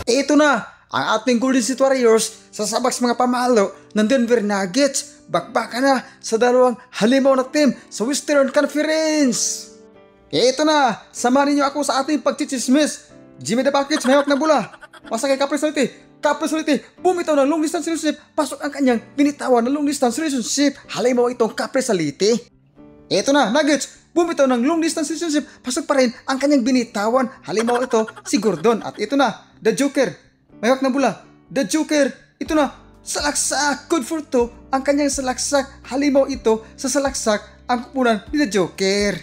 Ito na, ang ating Golden State Warriors sa sabak sa mga pamalo ng Denver Nuggets. Bakbakan na sa dalawang halimaw na team sa Western Conference. Ito na, samahan ninyo ako sa ating pagchichismis. Jimmy the Buckets, may hawak na bola. Pasa kay Capri Solite, bumitaw ng long distance relationship. Pasok ang kanyang binitawan ng long distance relationship. Halimaw itong Capri Solite. Ito na, Nuggets, bumitaw ng long distance relationship. Pasok pa rin ang kanyang binitawan. Halimaw ito si Gordon. At ito na, The Joker, may hawak na bola. The Joker, ito na, salaksak, good for two. Ang kanyang salaksak, halimaw ito sa salaksak ang kupunan ni The Joker.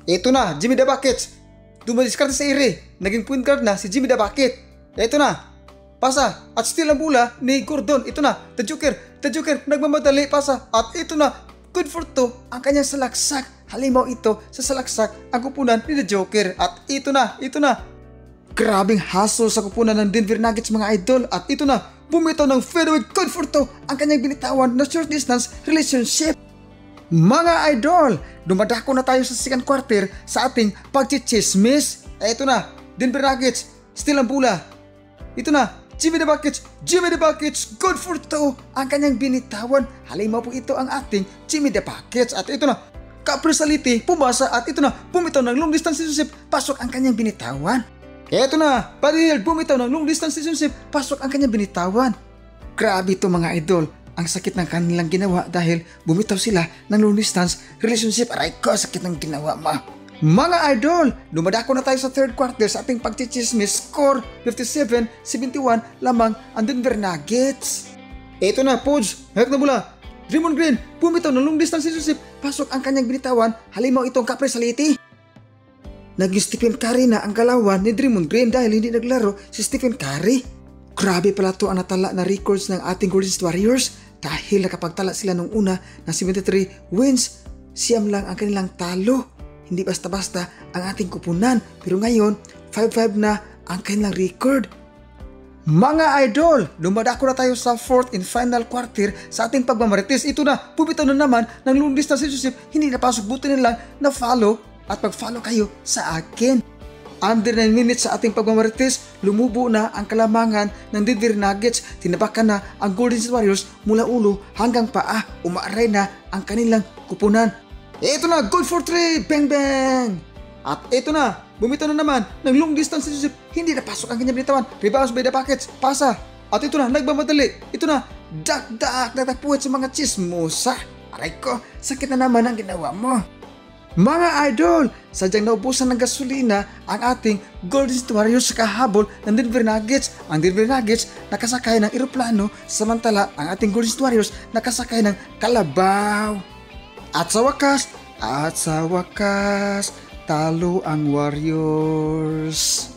Ito na, Jimmy the Buckets, dumadiskarte sa ere. Naging point guard na si Jimmy the Bucket. Ito na, pasa at steal ang bola ni Gordon. Ito na, The Joker, nagmamadali, pasa at ito na, good for two. Ang kanyang salaksak, halimaw ito sa salaksak ang kupunan ni The Joker. At ito na, grabing hassle sa kupunan ng Denver Nuggets mga idol. At ito na, bumitaw ng fadeaway good for two ang kanyang binitawan na short distance relationship. Mga idol, dumadako na tayo sa second quarter sa ating pagchichismis. Ito na, Denver Nuggets, steal ang bola. Ito na, Jimmy the Buckets, good for two ang kanyang binitawan. Halimaw po ito ang ating Jimmy the Buckets. At ito na, Capri Solite, pumasa at ito na, bumitaw ng long distance relationship. Pasok ang kanyang binitawan. Eto na, Buddy Hield, bumitaw ng long distance relationship. Pasok ang kanyang binitawan. Grabe ito mga idol. Ang sakit ng kanilang ginawa dahil bumitaw sila ng long distance relationship. Aray ko, sakit ng ginawa ma. Mga idol, dumadako na tayo sa third quarter sa ating pagchichismis. Score 57-71 lamang ang Denver Nuggets. Eto na, Pods, hawak na bola. Draymond Green, bumitaw ng long distance relationship. Pasok ang kanyang binitawan. Halimaw itong Capri Solite. Naging Stephen Curry na ang galawan ni Draymond Green dahil hindi naglaro si Stephen Curry. Grabe pala to ang natala na records ng ating Golden State Warriors dahil nakapagtala sila nung una ng 73 wins. Siyam lang ang kanilang talo. Hindi basta-basta ang ating kupunan pero ngayon 5-5 na ang kanilang record. Mga idol, dumadako na tayo sa fourth and final quarter sa ating pagmamarites. Ito na, bumitaw na naman ng long distance relationship. Hindi napasok, buti nila na follow at pag-follow kayo sa akin. Under 9 minutes sa ating pagmamarites, lumubo na ang kalamangan ng Denver Nuggets. Tinabakan na ang Golden State Warriors mula ulo hanggang paa. Umaaray na ang kanilang kupunan. Ito na, good for 3, bang bang! At ito na, bumitaw na naman ng long distance relationship. Hindi napasok ang kanyang binitawan. Rebounds by the Buckets, pasa. At ito na, nagmamadali. Ito na, nagtakpuwit sa mga chismosa. Aray ko, sakit na naman ang ginawa mo. Mga idol, sadyang naubusan ng gasolina ang ating Golden State Warriors sa kahabol ng Denver Nuggets. Ang Denver Nuggets nakasakay ng eroplano samantala ang ating Golden State Warriors nakasakay ng kalabaw. At sa wakas, talo ang Warriors.